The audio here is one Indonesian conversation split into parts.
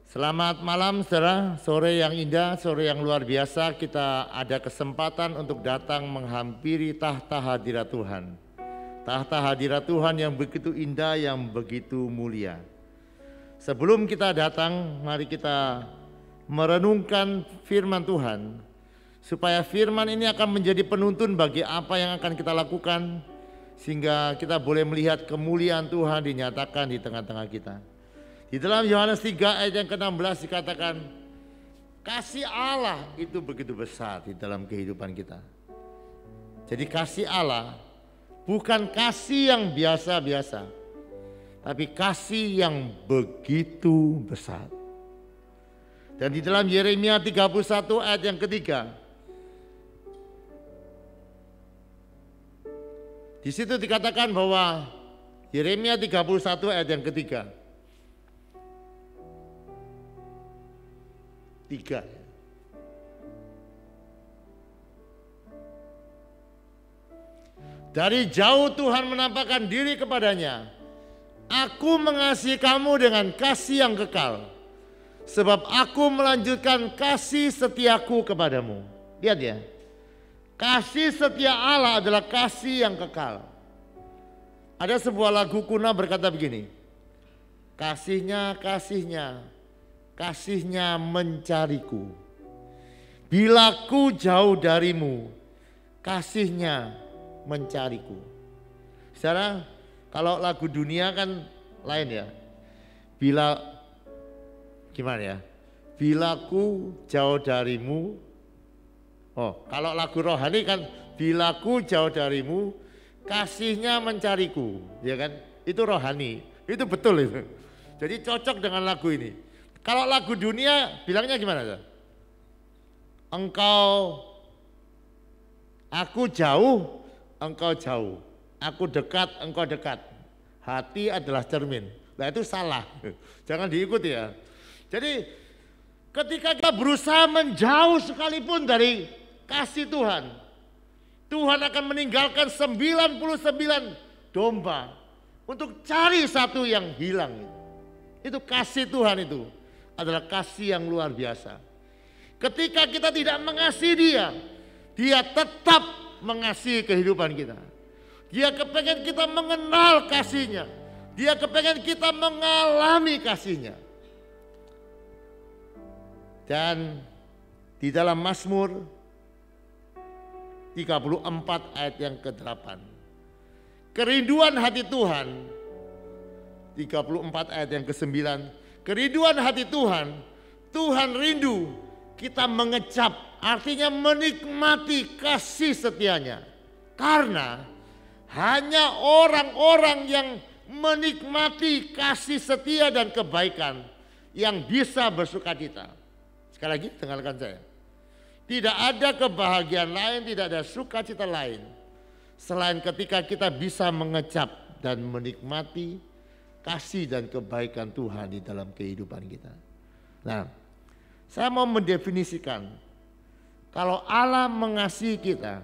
Selamat malam saudara, sore yang indah, sore yang luar biasa. Kita ada kesempatan untuk datang menghampiri tahta hadirat Tuhan. Tahta hadirat Tuhan yang begitu indah, yang begitu mulia. Sebelum kita datang, mari kita merenungkan firman Tuhan. Supaya firman ini akan menjadi penuntun bagi apa yang akan kita lakukan. Sehingga kita boleh melihat kemuliaan Tuhan dinyatakan di tengah-tengah kita. Di dalam Yohanes 3 ayat yang ke-16 dikatakan, kasih Allah itu begitu besar di dalam kehidupan kita. Jadi kasih Allah bukan kasih yang biasa-biasa, tapi kasih yang begitu besar. Dan di dalam Yeremia 31 ayat yang ketiga, di situ dikatakan bahwa Yeremia 31 ayat yang ketiga, 3. Dari jauh Tuhan menampakkan diri kepadanya. Aku mengasihi kamu dengan kasih yang kekal. Sebab aku melanjutkan kasih setiaku kepadamu. Lihat ya. Kasih setia Allah adalah kasih yang kekal. Ada sebuah lagu kuno berkata begini. Kasihnya mencariku. Bila ku jauh darimu, kasihnya mencariku. Saudara, kalau lagu dunia kan lain ya. Bila ku jauh darimu. Oh, kalau lagu rohani kan bila ku jauh darimu, kasihnya mencariku, ya kan? Itu rohani, itu betul itu. Jadi cocok dengan lagu ini. Kalau lagu dunia bilangnya gimana? Aku jauh, engkau jauh. Aku dekat, engkau dekat. Hati adalah cermin. Nah itu salah, jangan diikuti ya. Jadi ketika kita berusaha menjauh sekalipun dari kasih Tuhan, Tuhan akan meninggalkan 99 domba untuk cari satu yang hilang. Itu kasih Tuhan, itu adalah kasih yang luar biasa. Ketika kita tidak mengasihi dia, dia tetap mengasihi kehidupan kita. Dia kepengen kita mengenal kasihnya. Dia kepengen kita mengalami kasihnya. Dan di dalam Mazmur 34 ayat yang ke-8. Kerinduan hati Tuhan, 34 ayat yang ke-9. Kerinduan hati Tuhan, Tuhan rindu kita mengecap, artinya menikmati kasih setianya. Karena hanya orang-orang yang menikmati kasih setia dan kebaikan yang bisa bersukacita. Sekali lagi dengarkan saya. Tidak ada kebahagiaan lain, tidak ada sukacita lain selain ketika kita bisa mengecap dan menikmati kasih dan kebaikan Tuhan di dalam kehidupan kita. Nah, saya mau mendefinisikan kalau Allah mengasihi kita.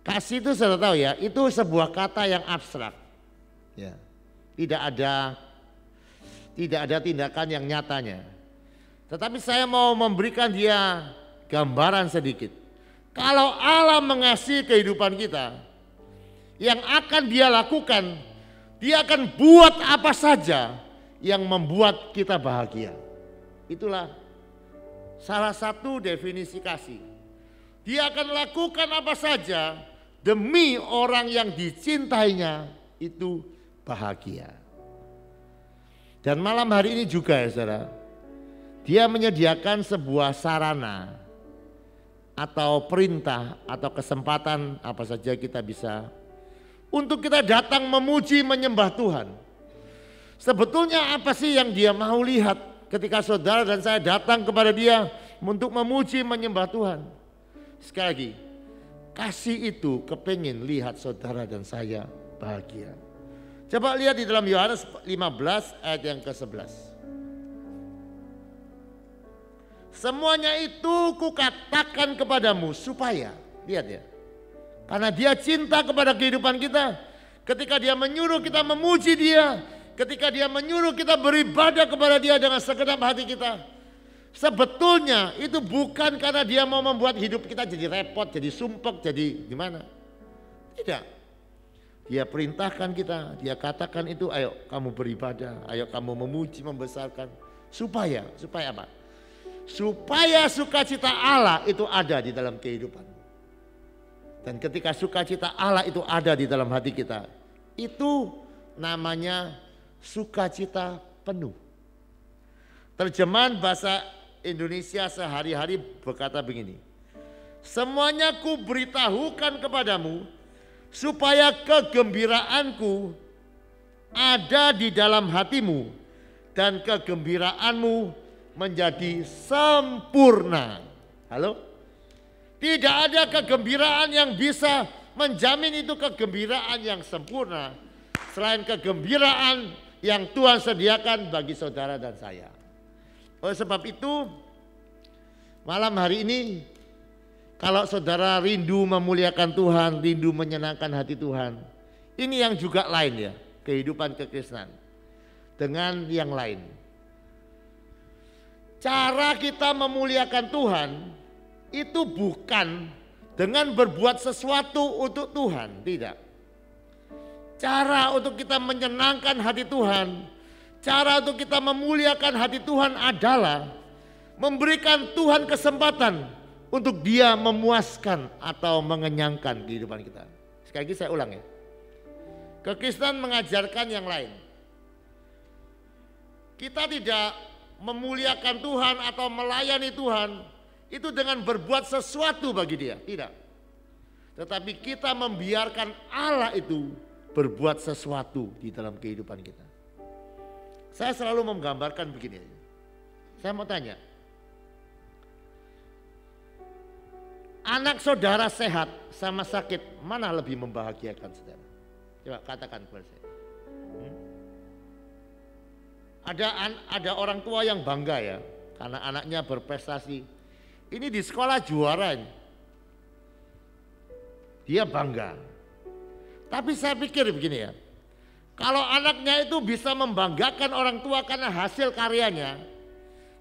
Kasih itu sudah tahu ya, itu sebuah kata yang abstrak. Ya. Tidak ada tindakan yang nyatanya. Tetapi saya mau memberikan dia gambaran sedikit. Kalau Allah mengasihi kehidupan kita, yang akan dia lakukan, dia akan buat apa saja yang membuat kita bahagia. Itulah salah satu definisi kasih. Dia akan lakukan apa saja demi orang yang dicintainya itu bahagia. Dan malam hari ini juga ya saudara, dia menyediakan sebuah sarana atau perintah atau kesempatan apa saja kita bisa untuk kita datang memuji menyembah Tuhan. Sebetulnya apa sih yang dia mau lihat ketika saudara dan saya datang kepada dia untuk memuji menyembah Tuhan? Sekali lagi, kasih itu kepingin lihat saudara dan saya bahagia. Coba lihat di dalam Yohanes 15 ayat yang ke-11. Semuanya itu kukatakan kepadamu supaya, lihat ya, karena dia cinta kepada kehidupan kita. Ketika dia menyuruh kita memuji dia, ketika dia menyuruh kita beribadah kepada dia dengan segenap hati kita, sebetulnya itu bukan karena dia mau membuat hidup kita jadi repot, jadi sumpek, jadi gimana. Tidak. Dia perintahkan kita, dia katakan itu, ayo kamu beribadah, ayo kamu memuji, membesarkan. Supaya apa? Supaya sukacita Allah itu ada di dalam kehidupan. Dan ketika sukacita Allah itu ada di dalam hati kita, itu namanya sukacita penuh. Terjemahan bahasa Indonesia sehari-hari berkata begini, semuanya ku beritahukan kepadamu, supaya kegembiraanku ada di dalam hatimu dan kegembiraanmu menjadi sempurna. Halo? Tidak ada kegembiraan yang bisa menjamin itu kegembiraan yang sempurna selain kegembiraan yang Tuhan sediakan bagi saudara dan saya. Oleh sebab itu, malam hari ini kalau saudara rindu memuliakan Tuhan, rindu menyenangkan hati Tuhan, ini yang juga lain ya, kehidupan kekristenan dengan yang lain. Cara kita memuliakan Tuhan itu bukan dengan berbuat sesuatu untuk Tuhan, tidak. Cara untuk kita menyenangkan hati Tuhan, cara untuk kita memuliakan hati Tuhan adalah memberikan Tuhan kesempatan untuk dia memuaskan atau mengenyangkan kehidupan kita. Sekali lagi saya ulang ya. Kekristenan mengajarkan yang lain. Kita tidak memuliakan Tuhan atau melayani Tuhan itu dengan berbuat sesuatu bagi dia, tidak. Tetapi kita membiarkan Allah itu berbuat sesuatu di dalam kehidupan kita. Saya selalu menggambarkan begini. Saya mau tanya, anak saudara sehat sama sakit, mana lebih membahagiakan saudara? Coba katakan kepada saya. Ada orang tua yang bangga ya, karena anaknya berprestasi. Ini di sekolah juara ini. Dia bangga. Tapi saya pikir begini ya, kalau anaknya itu bisa membanggakan orang tua karena hasil karyanya,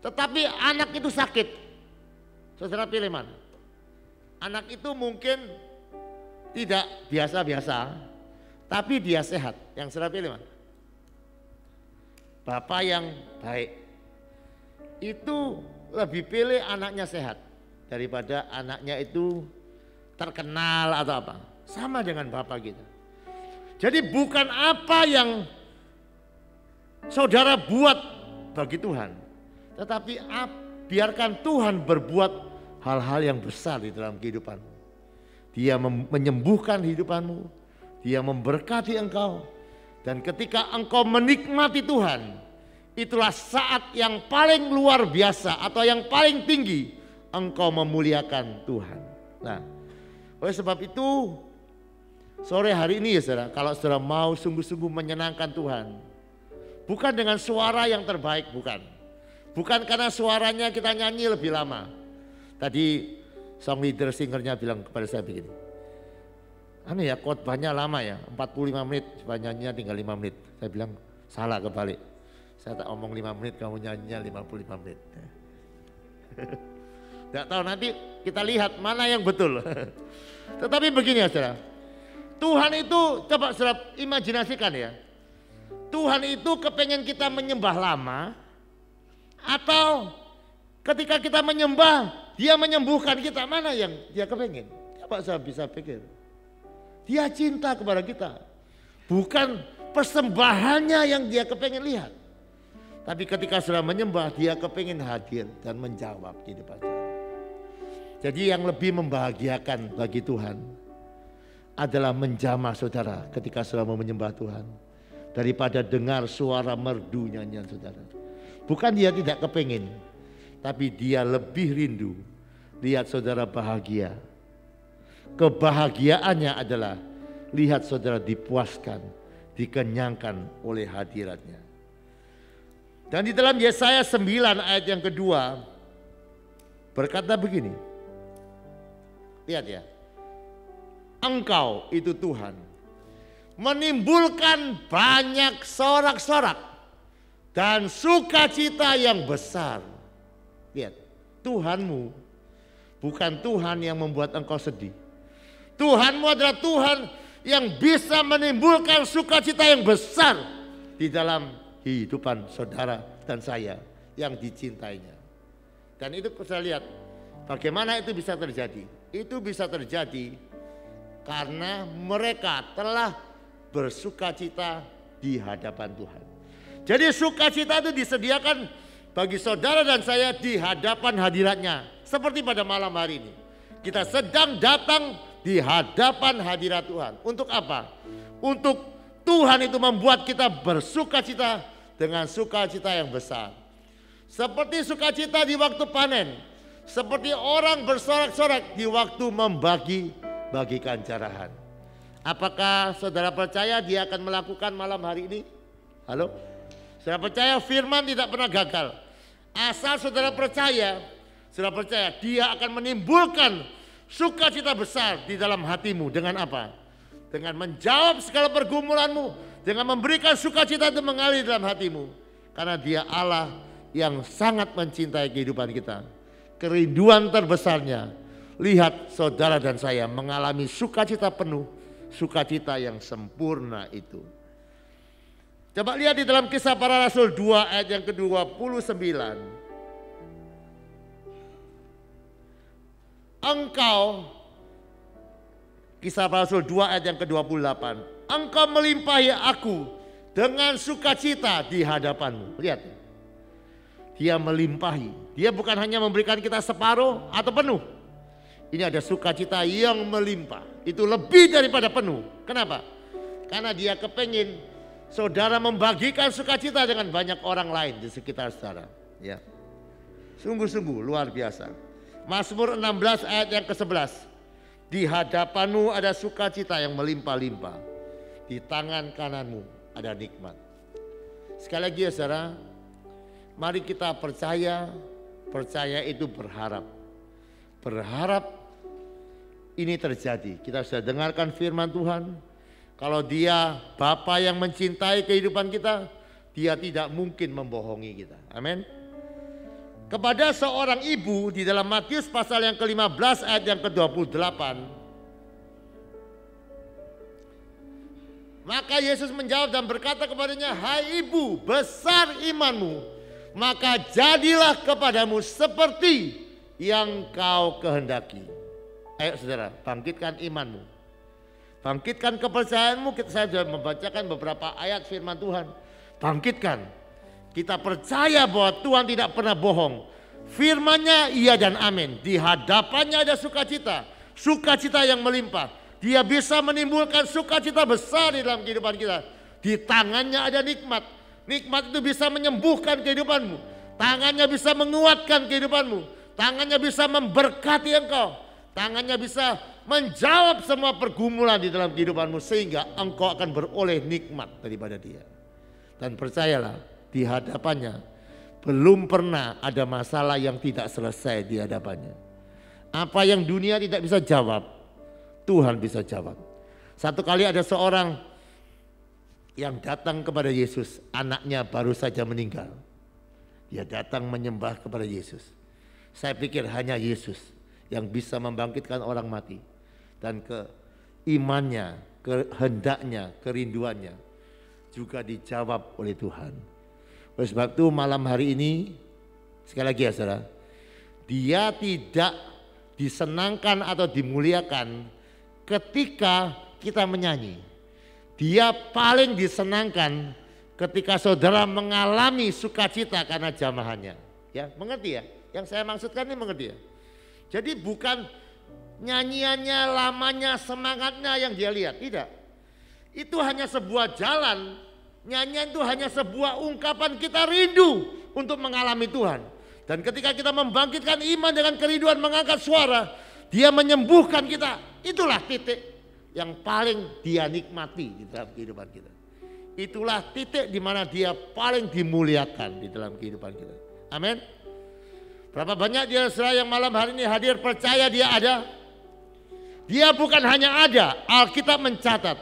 tetapi anak itu sakit, saudara pilih mana? Anak itu mungkin tidak biasa-biasa, tapi dia sehat. Yang saudara pilih mana? Bapak yang baik itu lebih pilih anaknya sehat daripada anaknya itu terkenal atau apa. Sama dengan bapak kita. Jadi bukan apa yang saudara buat bagi Tuhan, tetapi biarkan Tuhan berbuat hal-hal yang besar di dalam kehidupanmu. Dia menyembuhkan hidupanmu, dia memberkati engkau. Dan ketika engkau menikmati Tuhan, itulah saat yang paling luar biasa atau yang paling tinggi engkau memuliakan Tuhan. Nah, oleh sebab itu sore hari ini ya saudara, kalau saudara mau sungguh-sungguh menyenangkan Tuhan, bukan dengan suara yang terbaik, bukan karena suaranya kita nyanyi lebih lama. Tadi song leader singernya bilang kepada saya begini, aneh ya, khotbahnya lama ya, 45 menit, nyanyinya tinggal 5 menit. Saya bilang salah, kebalik. Saya tak omong 5 menit, kamu nyanyinya 55 menit. Tidak tahu, nanti kita lihat mana yang betul. Tetapi begini ya saudara, Tuhan itu coba saudara imajinasikan ya, Tuhan itu kepengen kita menyembah lama, atau ketika kita menyembah dia menyembuhkan kita, mana yang dia kepengen? Coba saya bisa pikir. Dia cinta kepada kita, bukan persembahannya yang dia kepengen lihat. Tapi ketika sudah menyembah, dia kepengen hadir dan menjawab di depan kita. Jadi yang lebih membahagiakan bagi Tuhan adalah menjamah saudara ketika sudah mau menyembah Tuhan, daripada dengar suara merdu nyanyian saudara. Bukan dia tidak kepengen, tapi dia lebih rindu lihat saudara bahagia. Kebahagiaannya adalah lihat saudara dipuaskan, dikenyangkan oleh hadiratnya. Dan di dalam Yesaya 9 ayat yang kedua berkata begini. Lihat ya. Engkau itu Tuhan, menimbulkan banyak sorak-sorak dan sukacita yang besar. Lihat, Tuhanmu bukan Tuhan yang membuat engkau sedih. Tuhanmu adalah Tuhan yang bisa menimbulkan sukacita yang besar di dalam kehidupan saudara dan saya yang dicintainya. Dan itu saya lihat bagaimana itu bisa terjadi. Itu bisa terjadi karena mereka telah bersukacita di hadapan Tuhan. Jadi sukacita itu disediakan bagi saudara dan saya di hadapan hadiratnya. Seperti pada malam hari ini. Kita sedang datang di hadapan hadirat Tuhan. Untuk apa? Untuk Tuhan itu membuat kita bersukacita dengan sukacita yang besar. Seperti sukacita di waktu panen. Seperti orang bersorak-sorak di waktu membagi-bagikan jarahan. Apakah saudara percaya dia akan melakukan malam hari ini? Halo? Saudara percaya firman tidak pernah gagal. Asal saudara percaya dia akan menimbulkan sukacita besar di dalam hatimu. Dengan apa? Dengan menjawab segala pergumulanmu. Dengan memberikan sukacita itu mengalir dalam hatimu. Karena dia Allah yang sangat mencintai kehidupan kita. Kerinduan terbesarnya, lihat saudara dan saya mengalami sukacita penuh. Sukacita yang sempurna itu. Coba lihat di dalam Kisah Para Rasul 2 ayat yang ke-29. Engkau, Kisah Para Rasul 2 ayat yang ke-28. Engkau melimpahi aku dengan sukacita di hadapanmu. Lihat. Dia melimpahi. Dia bukan hanya memberikan kita separuh atau penuh. Ini ada sukacita yang melimpah. Itu lebih daripada penuh. Kenapa? Karena dia kepingin saudara membagikan sukacita dengan banyak orang lain di sekitar saudara. Ya. Sungguh-sungguh luar biasa. Mazmur 16 ayat yang ke-11. Di hadapanmu ada sukacita yang melimpah-limpah. Di tangan kananmu ada nikmat. Sekali lagi ya saudara. Mari kita percaya. Percaya itu berharap. Berharap ini terjadi. Kita sudah dengarkan firman Tuhan. Kalau dia Bapa yang mencintai kehidupan kita, dia tidak mungkin membohongi kita. Amin. Kepada seorang ibu di dalam Matius pasal yang ke-15 ayat yang ke-28. Maka Yesus menjawab dan berkata kepadanya, "Hai ibu, besar imanmu, maka jadilah kepadamu seperti yang kau kehendaki." Ayo saudara, bangkitkan imanmu. Bangkitkan kepercayaanmu. Saya sudah membacakan beberapa ayat firman Tuhan. Bangkitkan. Kita percaya bahwa Tuhan tidak pernah bohong. Firman-Nya iya dan amin. Di hadapannya ada sukacita. Sukacita yang melimpah. Dia bisa menimbulkan sukacita besar di dalam kehidupan kita. Di tangannya ada nikmat. Nikmat itu bisa menyembuhkan kehidupanmu. Tangannya bisa menguatkan kehidupanmu. Tangannya bisa memberkati engkau. Tangannya bisa menjawab semua pergumulan di dalam kehidupanmu sehingga engkau akan beroleh nikmat daripada dia. Dan percayalah, di hadapannya belum pernah ada masalah yang tidak selesai di hadapannya. Apa yang dunia tidak bisa jawab, Tuhan bisa jawab. Satu kali ada seorang yang datang kepada Yesus, anaknya baru saja meninggal. Dia datang menyembah kepada Yesus. Saya pikir hanya Yesus yang bisa membangkitkan orang mati. Dan keimannya, kehendaknya, kerinduannya juga dijawab oleh Tuhan. Oleh sebab itu malam hari ini, sekali lagi ya saudara, dia tidak disenangkan atau dimuliakan ketika kita menyanyi. Dia paling disenangkan ketika saudara mengalami sukacita karena jamahannya. Ya, mengerti ya? Yang saya maksudkan ini mengerti ya? Jadi bukan nyanyiannya, lamanya, semangatnya yang dia lihat. Tidak. Itu hanya sebuah jalan. Nyanyian itu hanya sebuah ungkapan kita rindu untuk mengalami Tuhan. Dan ketika kita membangkitkan iman dengan kerinduan mengangkat suara, dia menyembuhkan kita. Itulah titik yang paling dia nikmati di dalam kehidupan kita. Itulah titik di mana dia paling dimuliakan di dalam kehidupan kita. Amin. Berapa banyak dia saudara yang malam hari ini hadir percaya dia ada? Dia bukan hanya ada, Alkitab mencatat.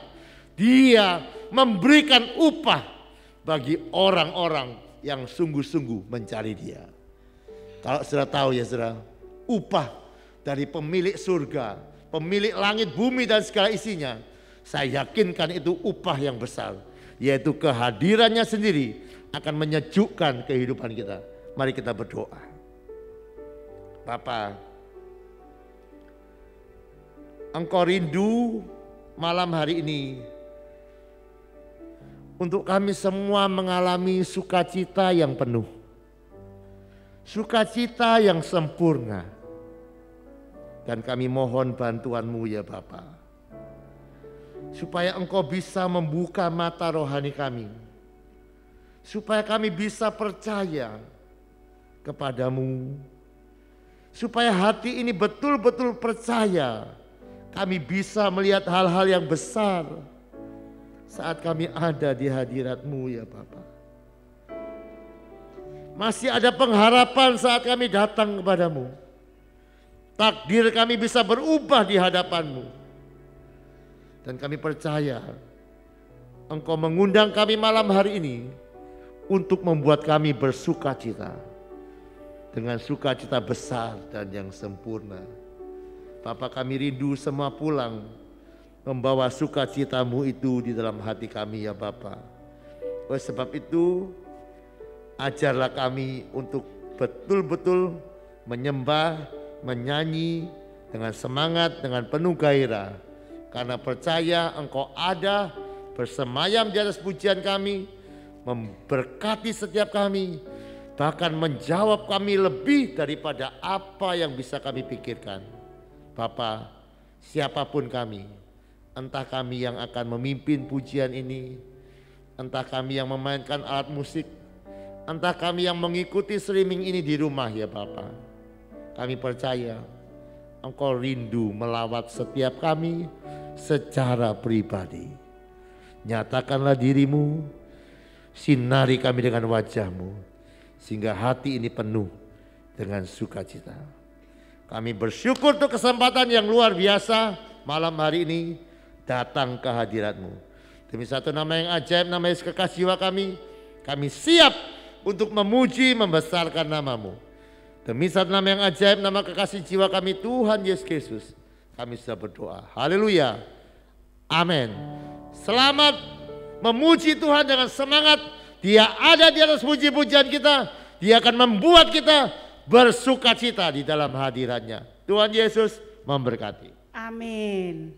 Dia memberikan upah bagi orang-orang yang sungguh-sungguh mencari Dia. Kalau saudara tahu ya saudara, upah dari pemilik surga, pemilik langit, bumi dan segala isinya, saya yakinkan itu upah yang besar, yaitu kehadirannya sendiri akan menyejukkan kehidupan kita. Mari kita berdoa. Bapa, Engkau rindu malam hari ini untuk kami semua mengalami sukacita yang penuh, sukacita yang sempurna. Dan kami mohon bantuan-Mu ya Bapa, supaya Engkau bisa membuka mata rohani kami, supaya kami bisa percaya kepadamu, supaya hati ini betul-betul percaya kami bisa melihat hal-hal yang besar saat kami ada di hadirat-Mu ya Bapa. Masih ada pengharapan saat kami datang kepadamu. Takdir kami bisa berubah di hadapan-Mu. Dan kami percaya Engkau mengundang kami malam hari ini untuk membuat kami bersukacita dengan sukacita besar dan yang sempurna. Bapa, kami rindu semua pulang membawa sukacita-Mu itu di dalam hati kami ya Bapa. Oleh sebab itu, ajarlah kami untuk betul-betul menyembah, menyanyi dengan semangat, dengan penuh gairah. Karena percaya Engkau ada bersemayam di atas pujian kami, memberkati setiap kami, bahkan menjawab kami lebih daripada apa yang bisa kami pikirkan. Bapa, siapapun kami, entah kami yang akan memimpin pujian ini, entah kami yang memainkan alat musik, entah kami yang mengikuti streaming ini di rumah ya Bapa, kami percaya Engkau rindu melawat setiap kami secara pribadi. Nyatakanlah diri-Mu, sinari kami dengan wajah-Mu, sehingga hati ini penuh dengan sukacita. Kami bersyukur untuk kesempatan yang luar biasa malam hari ini datang ke hadirat-Mu. Demi satu nama yang ajaib, nama Yesus kekasih jiwa kami siap untuk memuji, membesarkan nama-Mu. Demi satu nama yang ajaib, nama kekasih jiwa kami Tuhan Yesus Kristus, kami sudah berdoa. Haleluya. Amin. Selamat memuji Tuhan dengan semangat. Dia ada di atas puji-pujian kita. Dia akan membuat kita bersukacita di dalam hadiratnya. Tuhan Yesus memberkati. Amin.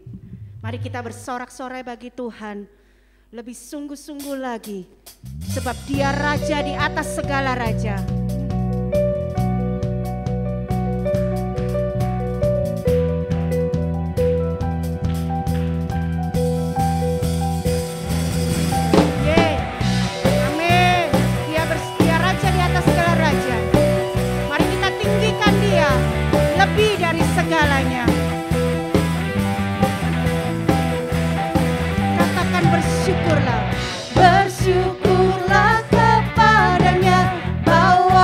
Mari kita bersorak-sorai bagi Tuhan lebih sungguh-sungguh lagi, sebab Dia Raja di atas segala raja. Lebih dari segalanya. Katakan bersyukurlah. Bersyukurlah kepadanya, bahwa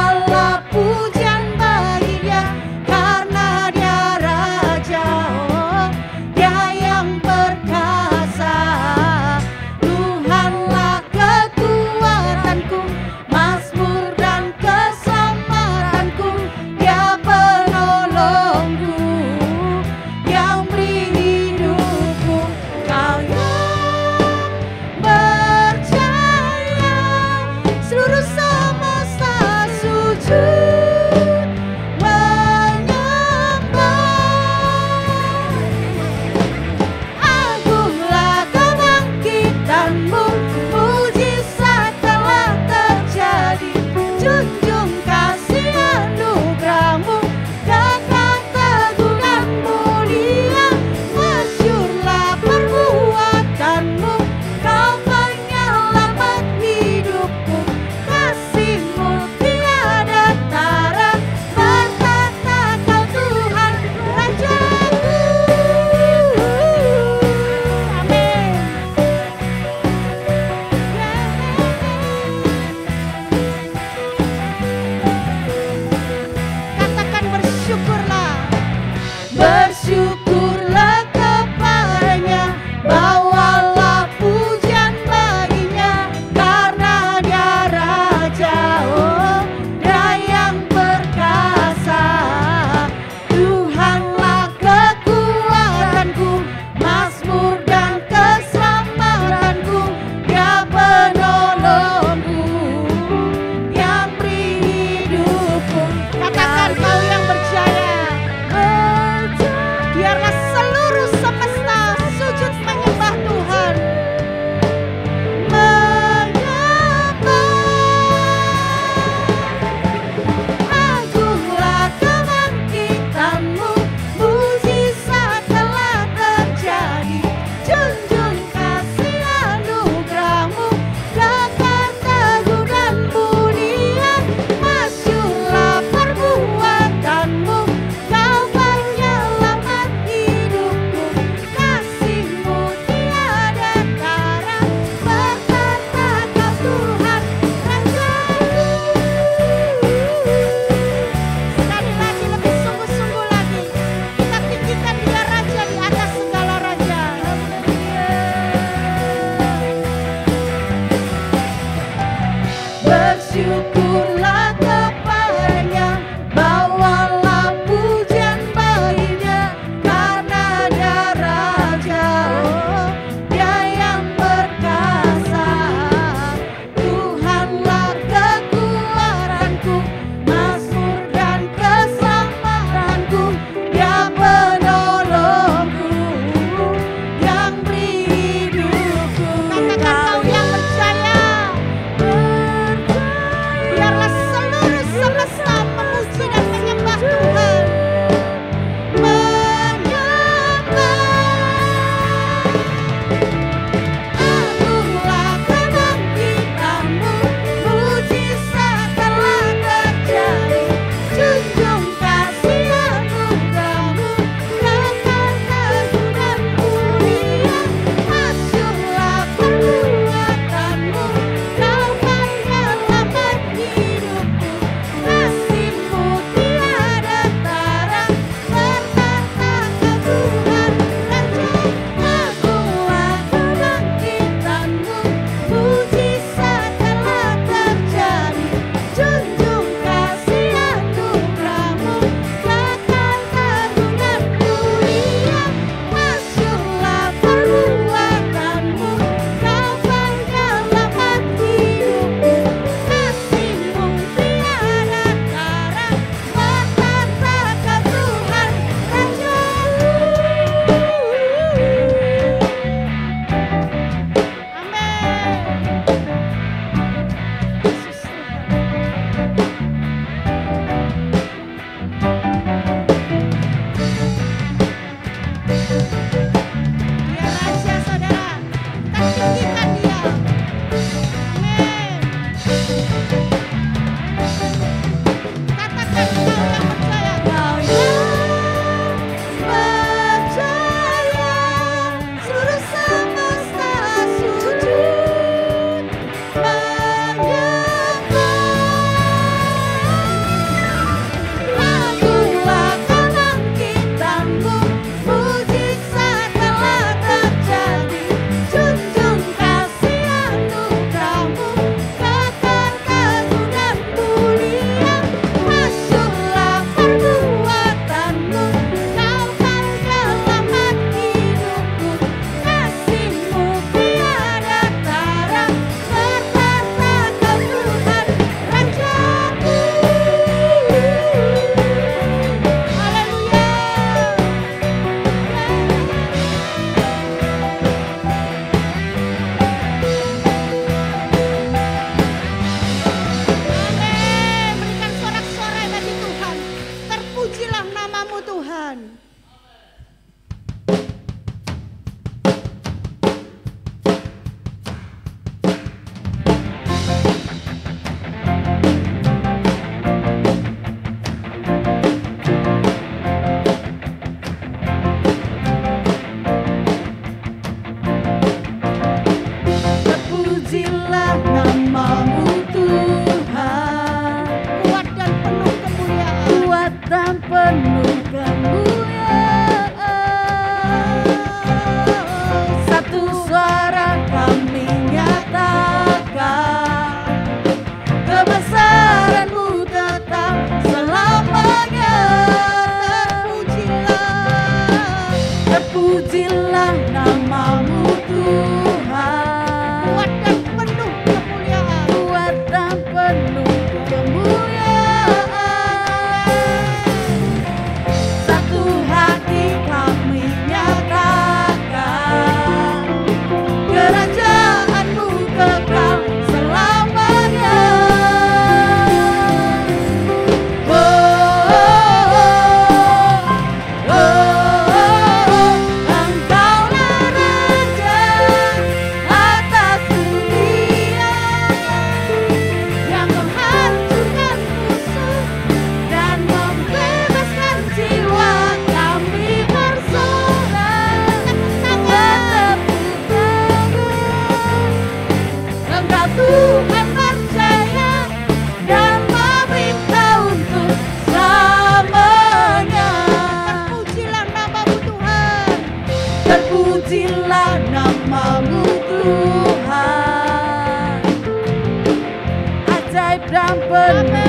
dan pengagungan.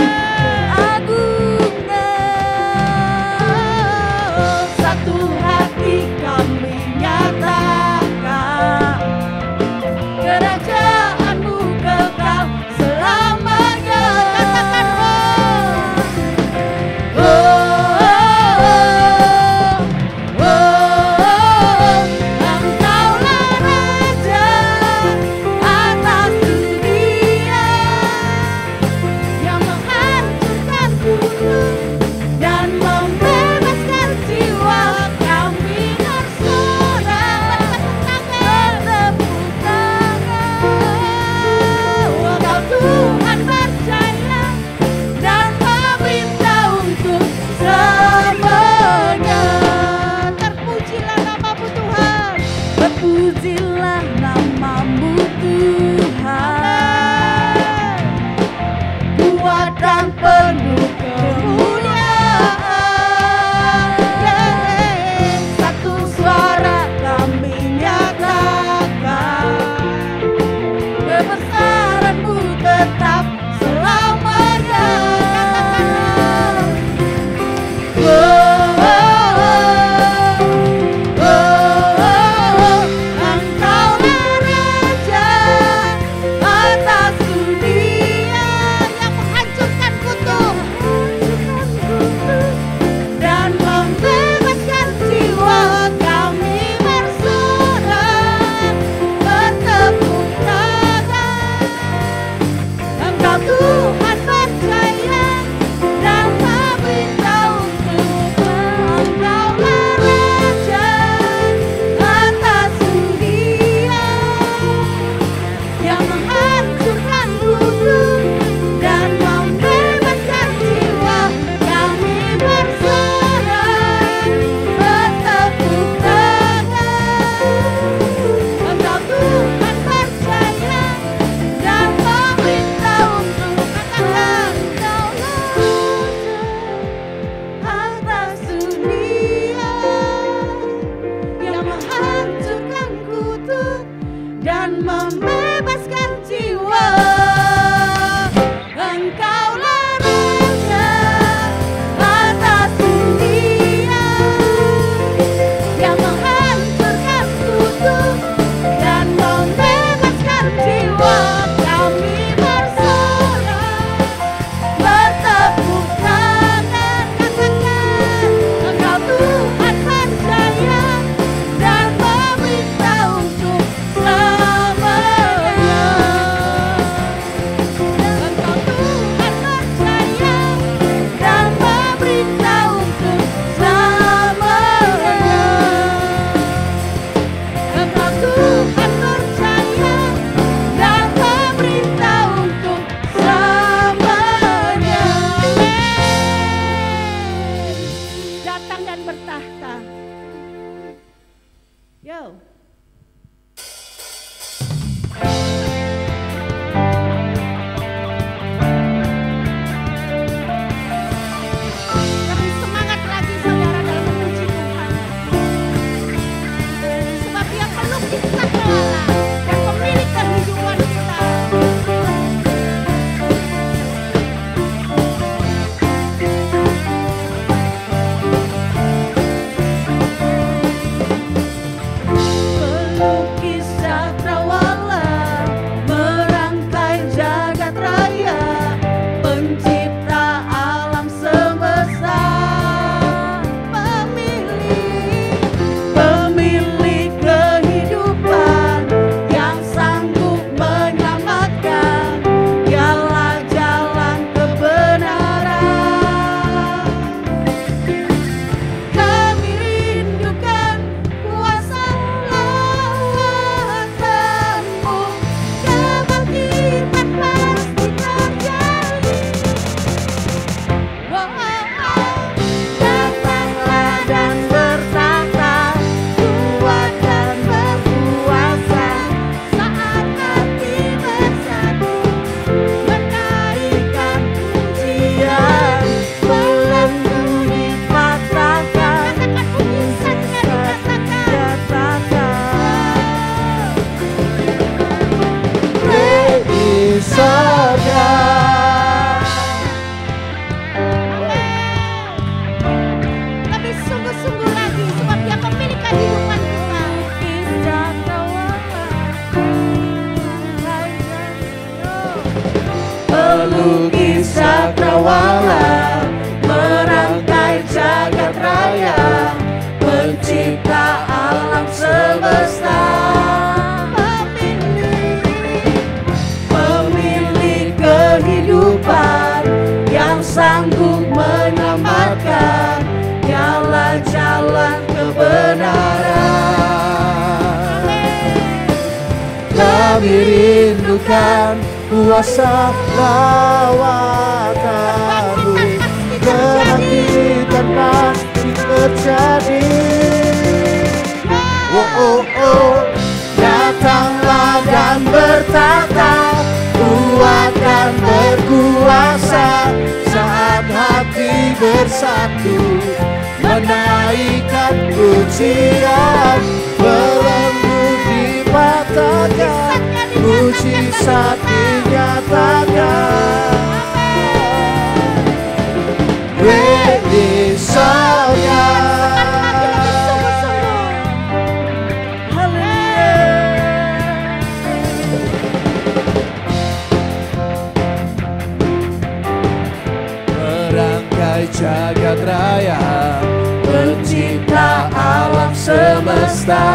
Satu hati kami nyatakan, kerajaanmu kekal selamanya. Katakan Engkaulah Raja atas dunia yang maha melukis cakrawala, merangkai jagat raya, pencipta alam semesta. Pemilik kehidupan yang sanggup menyelamatkan, jalan-jalan kebenaran. Kami rindukan kuasa lawatan-Mu, kebangkitan pasti terjadi. Oh, oh, oh, datanglah dan bertata, kuat dan berkuasa, saat hati bersatu menaikkan pujian, belenggu dipatahkan, mujizat dinyatakan. Great is our God. Merangkai jagat raya, pencipta alam semesta.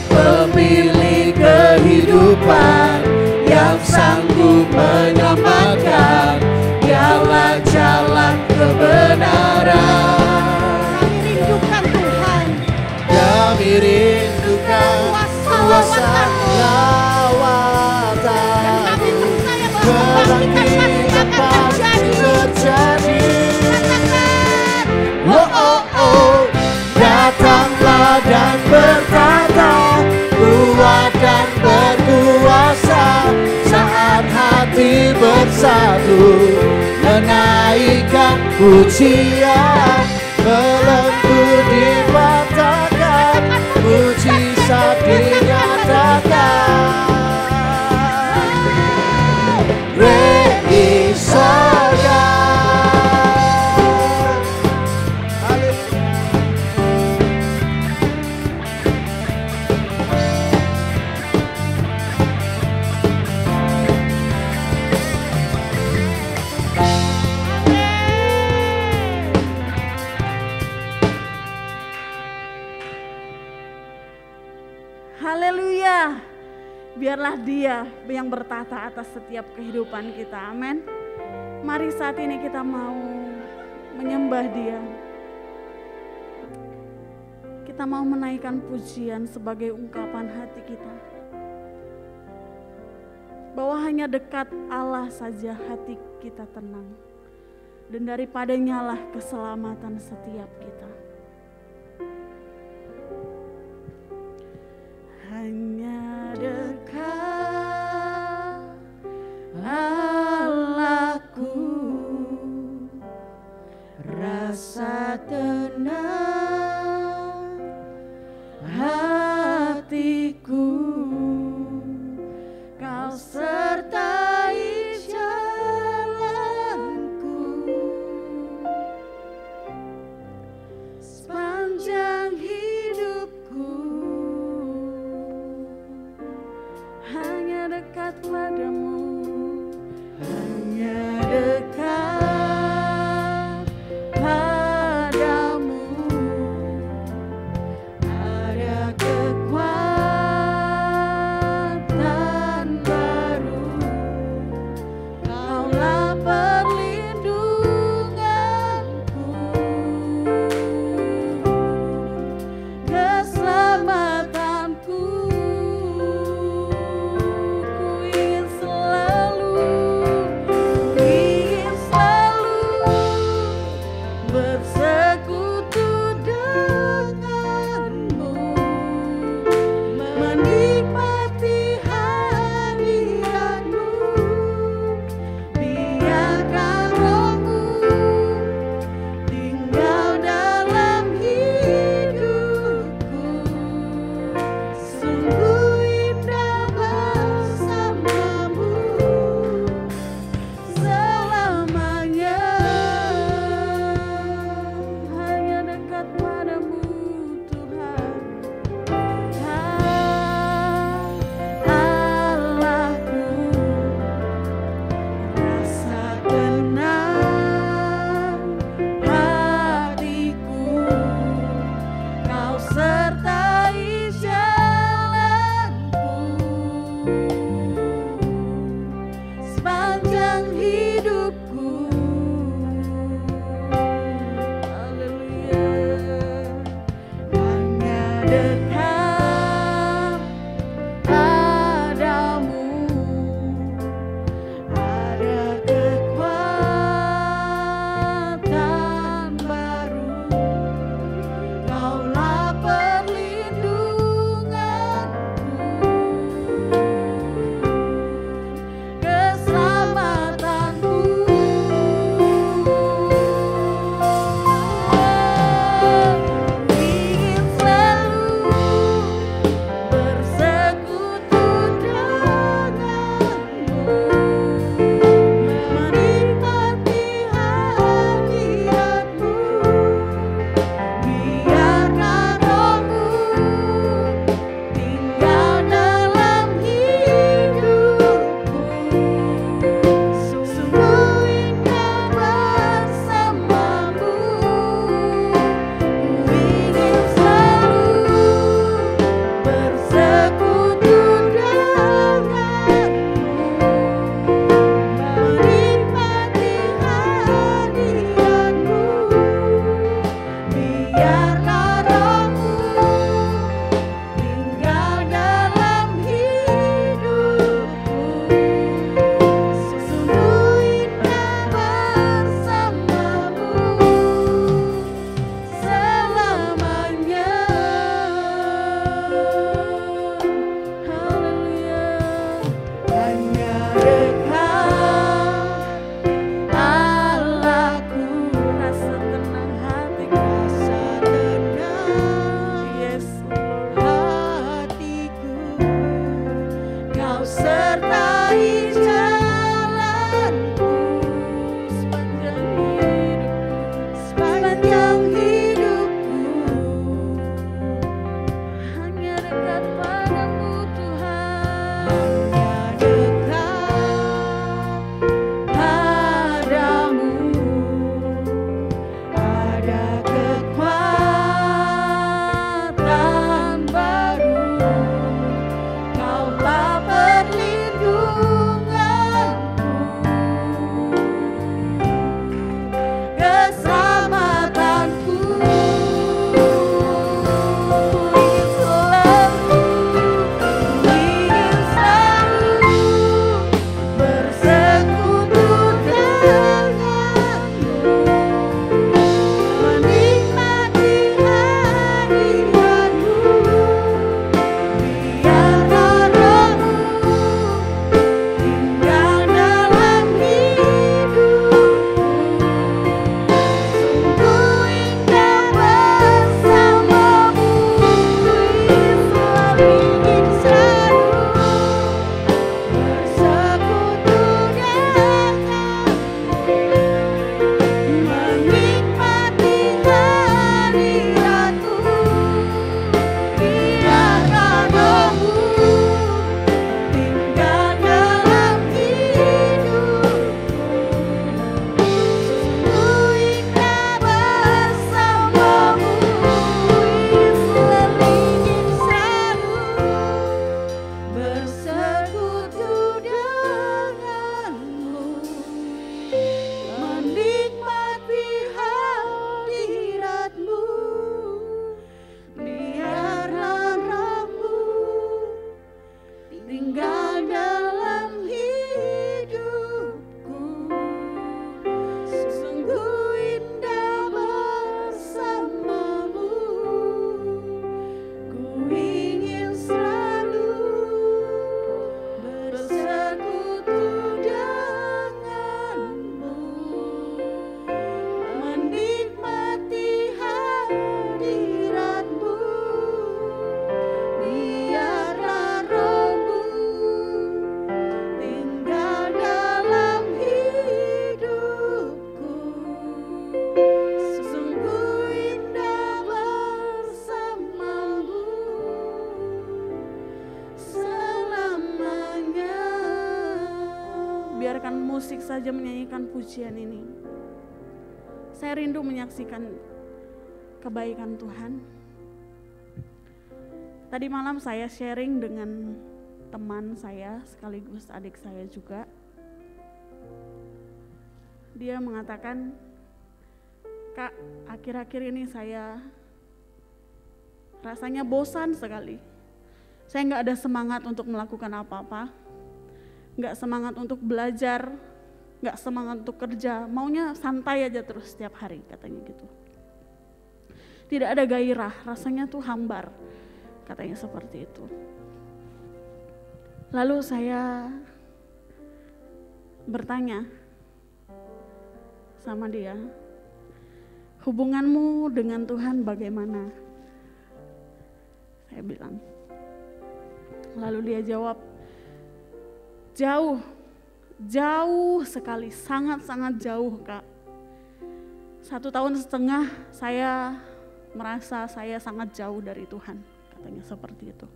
Pemilik kehidupan yang sanggup menyelamatkan, jalan-jalan kebenaran. Kami rindukan Tuhan. Kami rindukan kuasa lawatan, kebangkitan pasti terjadi. Oh, oh, oh, datanglah dan bertata, kuat dan berkuasa, saat hati bersatu menaikkan pujian, belenggu dipatahkan, mujizat dinyatakan. Great is our God. Haleluya. Biarlah Dia yang bertata atas setiap kehidupan kita. Amin. Mari saat ini kita mau menyembah Dia. Kita mau menaikkan pujian sebagai ungkapan hati kita. Bahwa hanya dekat Allah saja hati kita tenang. Dan daripadanya lah keselamatan setiap kita. Hanya dekat Allahku, rasa tenang hatiku, Kau sertai jalanku sepanjang hidupku. Hanya dekat padamu, hanya dekat padamu, ada kekuatan baru, Kaulah perlindunganku, keselamatanku. Ku ingin selalu Kau sertai jalanku sepanjang hidupku. Hanya dekat padamu Tuhan, hanya dekat padamu. Ada kekuatan baru, Kaulah perlindunganku, keselamatanku. Ingin selalu bersekutu denganmu, menikmati hadiratmu. Biarlah rohmu tinggal dalam hidupku. Sungguh indah bersamamu, selalu ingin selalu bersekutu denganmu, menikmati hadiratmu. Biarlah rohmu tinggal dalam hidupku. Sungguh indah bersamamu, selalu ingin selalu bersekutu denganmu, menikmati hadiratmu. Biarlah rohmu tinggal dalam hidupku. Sungguh indah bersamamu, ku ingin selalu bersekutu denganmu, menikmati hadiratmu. Biarlah rohmu tinggal dalam hidupku. Sungguh indah bersamamu selamanya. Biarkan musik saja menyanyikan pujian ini. Saya rindu menyaksikan kebaikan Tuhan. Tadi malam saya sharing dengan teman saya sekaligus adik saya juga. Dia mengatakan, "Kak, akhir-akhir ini saya rasanya bosan sekali. Saya nggak ada semangat untuk melakukan apa-apa, nggak semangat untuk belajar, nggak semangat untuk kerja, maunya santai aja terus setiap hari," katanya gitu. Tidak ada gairah, rasanya tuh hambar, katanya seperti itu. Lalu saya bertanya sama dia, "Hubunganmu dengan Tuhan bagaimana?" Saya bilang. Lalu dia jawab, jauh sekali, sangat-sangat jauh, Kak. 1,5 tahun saya merasa saya sangat jauh dari Tuhan, katanya seperti itu.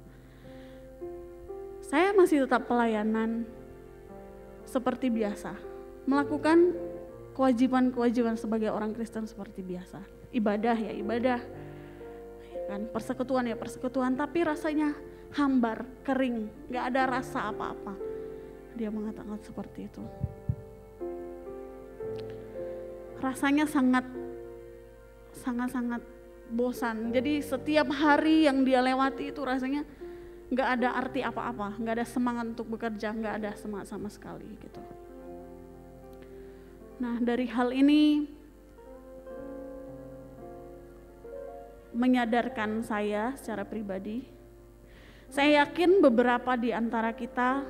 Saya masih tetap pelayanan seperti biasa, melakukan kewajiban-kewajiban sebagai orang Kristen seperti biasa. Ibadah ya ibadah, kan, persekutuan ya persekutuan, tapi rasanya hambar, kering, gak ada rasa apa-apa. Dia mengatakan seperti itu. Rasanya sangat bosan. Jadi setiap hari yang dia lewati itu rasanya gak ada arti apa-apa, gak ada semangat untuk bekerja, gak ada semangat sama sekali gitu. Nah, dari hal ini menyadarkan saya secara pribadi. Saya yakin beberapa di antara kita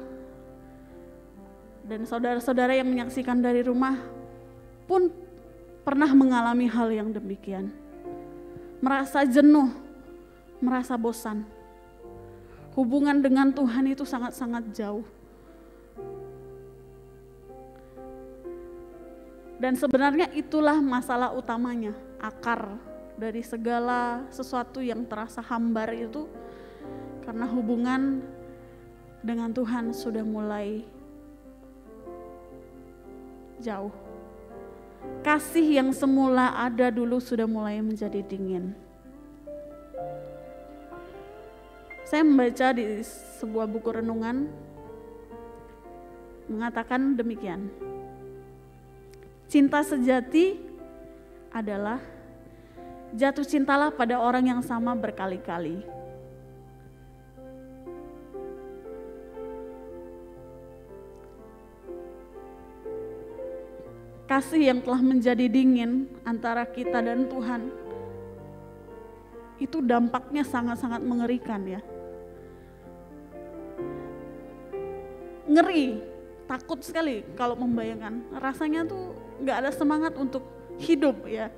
dan saudara-saudara yang menyaksikan dari rumah pun pernah mengalami hal yang demikian. Merasa jenuh, merasa bosan. Hubungan dengan Tuhan itu sangat-sangat jauh. Dan sebenarnya itulah masalah utamanya, akar dari segala sesuatu yang terasa hambar itu karena hubungan dengan Tuhan sudah mulai jauh. Kasih yang semula ada dulu sudah mulai menjadi dingin. Saya membaca di sebuah buku renungan mengatakan demikian. Cinta sejati adalah jatuh cintalah pada orang yang sama berkali-kali. Kasih yang telah menjadi dingin antara kita dan Tuhan, itu dampaknya sangat-sangat mengerikan ya. Ngeri, takut sekali kalau membayangkan. Rasanya tuh gak ada semangat untuk hidup ya.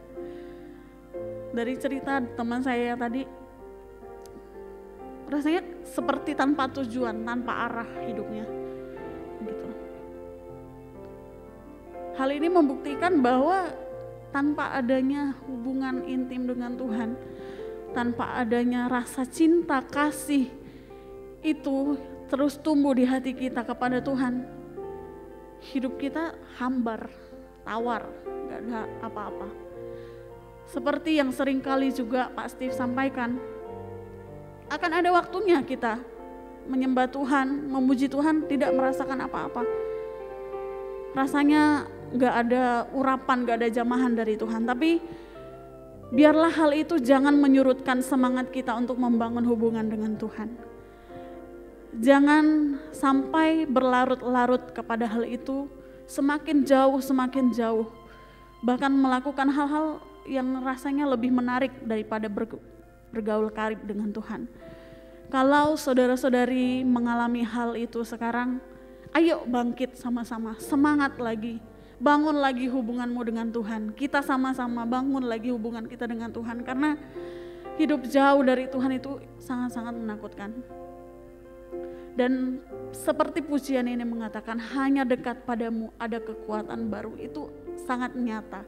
Dari cerita teman saya tadi, rasanya seperti tanpa tujuan, tanpa arah hidupnya. Gitu. Hal ini membuktikan bahwa tanpa adanya hubungan intim dengan Tuhan, tanpa adanya rasa cinta, kasih itu terus tumbuh di hati kita kepada Tuhan, hidup kita hambar, tawar, gak ada apa-apa. Seperti yang seringkali juga Pak Steve sampaikan, akan ada waktunya kita menyembah Tuhan, memuji Tuhan, tidak merasakan apa-apa. Rasanya gak ada urapan, gak ada jamahan dari Tuhan. Tapi biarlah hal itu jangan menyurutkan semangat kita untuk membangun hubungan dengan Tuhan. Jangan sampai berlarut-larut kepada hal itu, semakin jauh, bahkan melakukan hal-hal yang rasanya lebih menarik daripada bergaul karib dengan Tuhan. Kalau saudara-saudari mengalami hal itu sekarang, ayo bangkit sama-sama, semangat lagi, bangun lagi hubunganmu dengan Tuhan. Kita sama-sama bangun lagi hubungan kita dengan Tuhan, karena hidup jauh dari Tuhan itu sangat-sangat menakutkan. Dan seperti pujian ini mengatakan, hanya dekat padamu ada kekuatan baru, itu sangat nyata.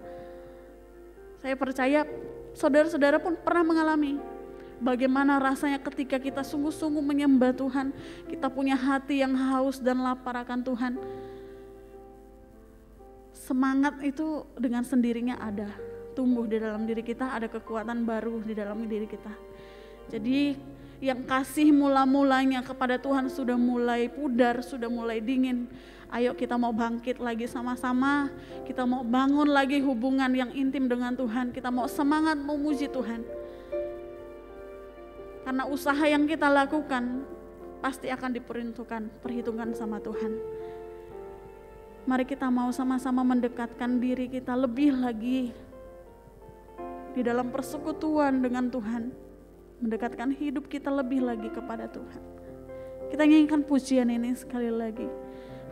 Saya percaya saudara-saudara pun pernah mengalami bagaimana rasanya ketika kita sungguh-sungguh menyembah Tuhan, kita punya hati yang haus dan lapar akan Tuhan. Semangat itu dengan sendirinya ada, tumbuh di dalam diri kita, ada kekuatan baru di dalam diri kita. Jadi yang kasih mula-mulanya kepada Tuhan sudah mulai pudar, sudah mulai dingin. Ayo kita mau bangkit lagi sama-sama, kita mau bangun lagi hubungan yang intim dengan Tuhan, kita mau semangat memuji Tuhan. Karena usaha yang kita lakukan pasti akan perhitungkan sama Tuhan. Mari kita mau sama-sama mendekatkan diri kita lebih lagi di dalam persekutuan dengan Tuhan, mendekatkan hidup kita lebih lagi kepada Tuhan. Kita nyanyikan pujian ini sekali lagi.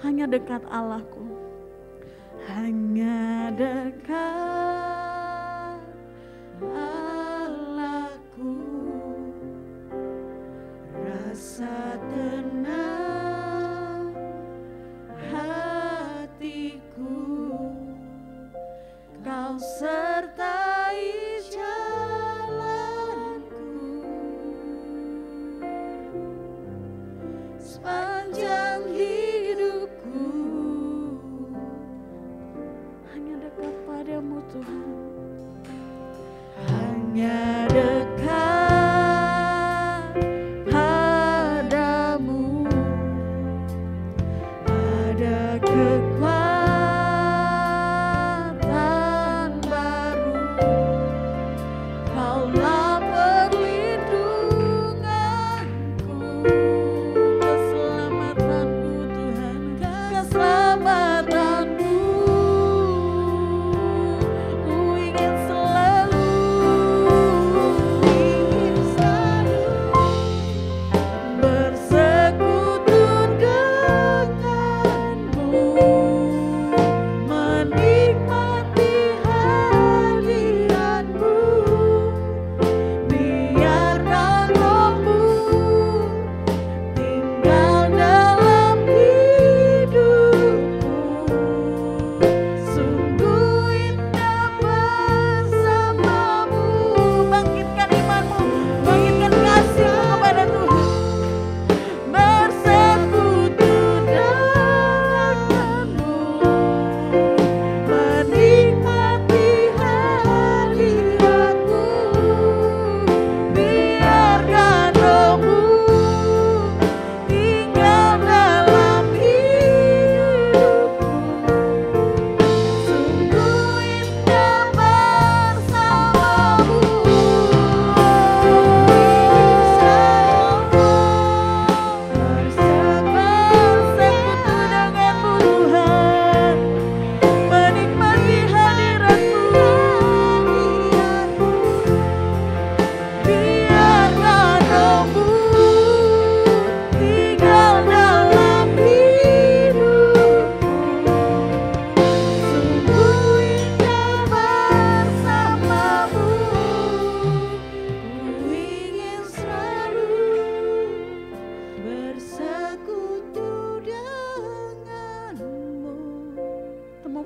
Hanya dekat Allahku, hanya dekat Allahku, rasa tenang hatiku, Kau sertai jalanku sepanjang hidupku. Hanya dekat padamu Tuhan, hanya dekat padamu,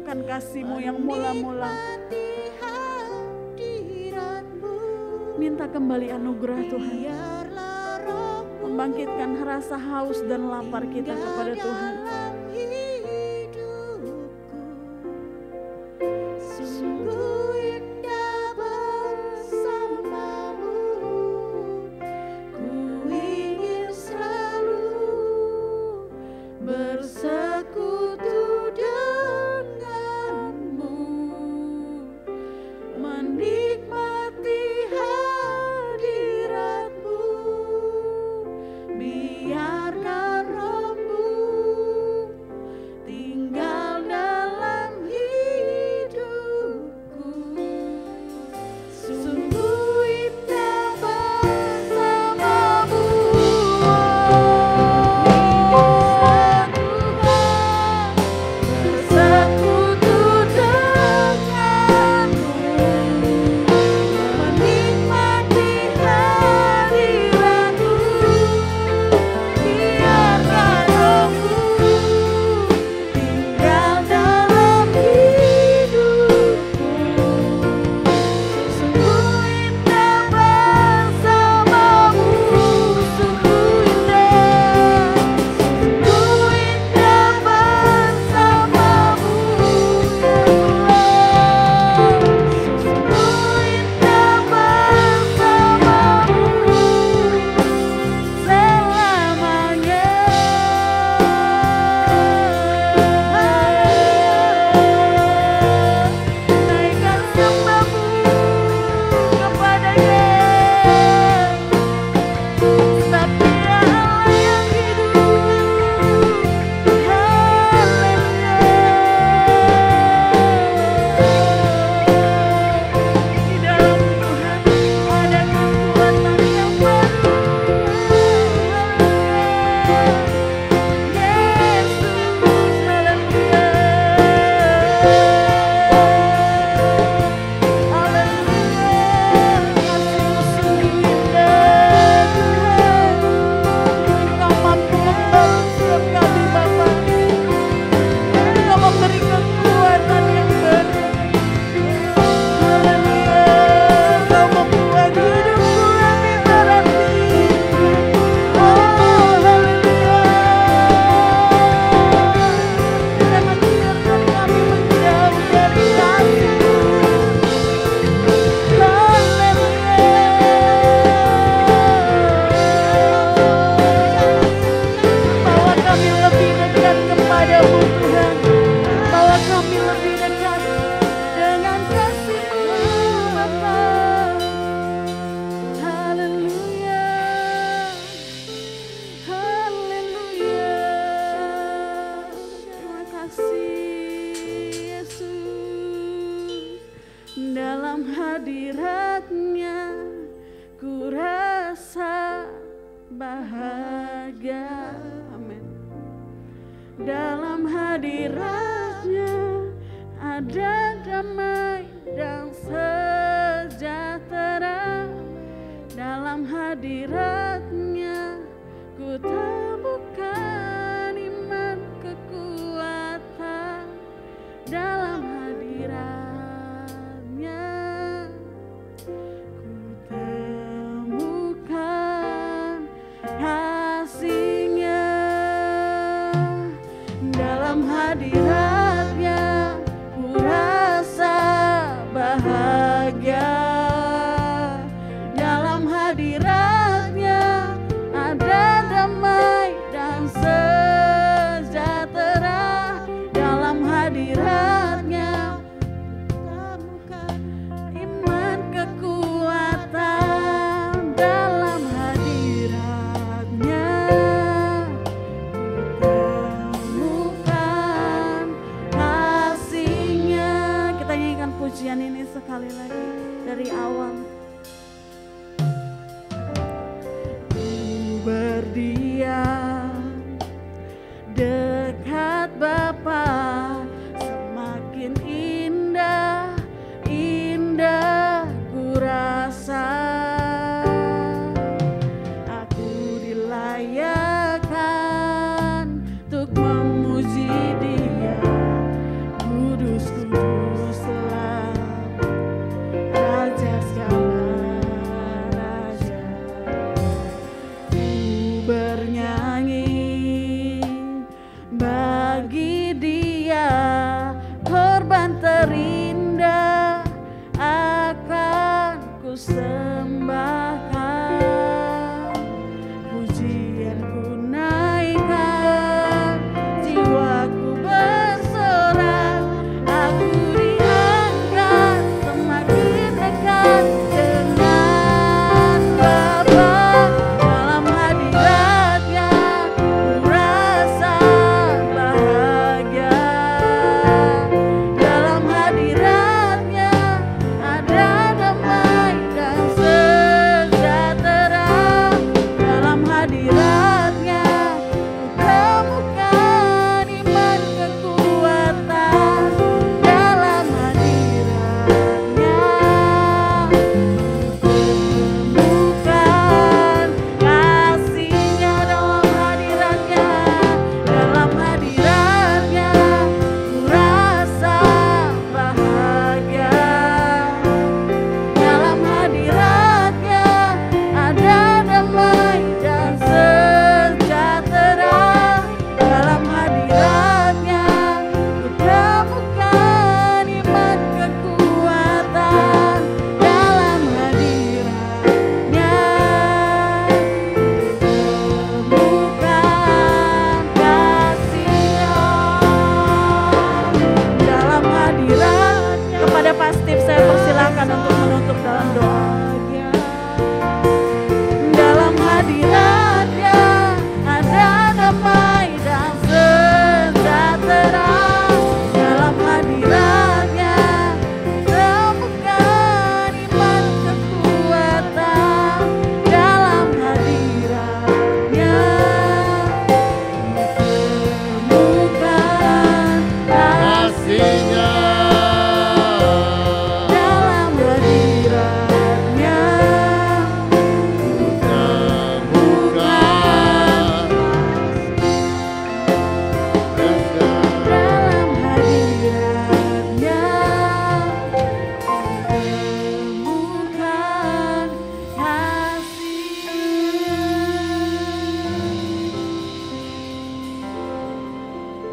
menyatakan kasih-Mu yang mula-mula. Minta kembali anugerah Tuhan, membangkitkan rasa haus dan lapar kita kepada Tuhan. Dalam hadirat-Nya ku rasa bahagia. Amin. Dalam hadirat-Nya ada damai dan sejahtera. Dalam hadirat-Nya ku temukan iman kekuatan. Dalam hadirat hadirat-Nya ku rasa bahagia. Dalam hadirat-Nya ada damai dan sejahtera. Dalam hadirat-Nya temukan iman kekuatan. Dalam hadirat-Nya pujian ini sekali lagi dari awal. Ku berdiam dekat Bapa, semakin indah, indah ku rasa. Aku dilayakkan untuk memuji Dia, kudus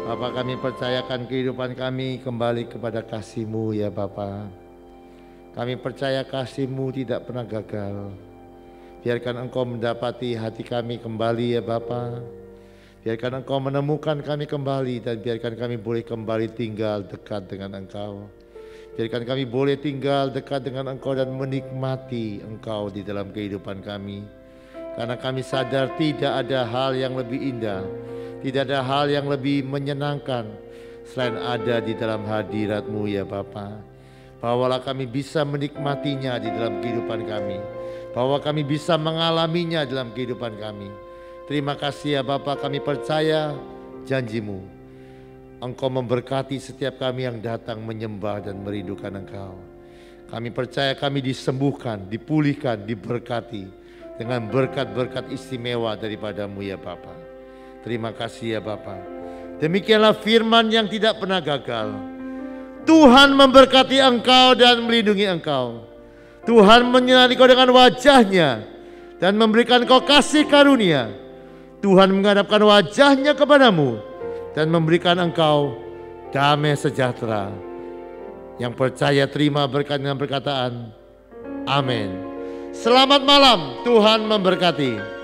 Bapa, kami percayakan kehidupan kami kembali kepada kasih-Mu ya Bapa. Kami percaya kasih-Mu tidak pernah gagal. Biarkan Engkau mendapati hati kami kembali ya Bapa. Biarkan Engkau menemukan kami kembali dan biarkan kami boleh kembali tinggal dekat dengan Engkau. Biarkan kami boleh tinggal dekat dengan Engkau dan menikmati Engkau di dalam kehidupan kami. Karena kami sadar tidak ada hal yang lebih indah, tidak ada hal yang lebih menyenangkan selain ada di dalam hadirat-Mu ya Bapa. Bawalah kami bisa menikmatinya di dalam kehidupan kami. Bahwa kami bisa mengalaminya dalam kehidupan kami. Terima kasih ya Bapa, kami percaya janji-Mu. Engkau memberkati setiap kami yang datang menyembah dan merindukan Engkau. Kami percaya kami disembuhkan, dipulihkan, diberkati dengan berkat-berkat istimewa daripada-Mu ya Bapa. Terima kasih ya Bapa. Demikianlah firman yang tidak pernah gagal. Tuhan memberkati engkau dan melindungi engkau. Tuhan menyinari kau dengan wajah-Nya dan memberikan kau kasih karunia. Tuhan menghadapkan wajah-Nya kepadamu dan memberikan engkau damai sejahtera. Yang percaya terima berkat dengan perkataan amin. Selamat malam, Tuhan memberkati.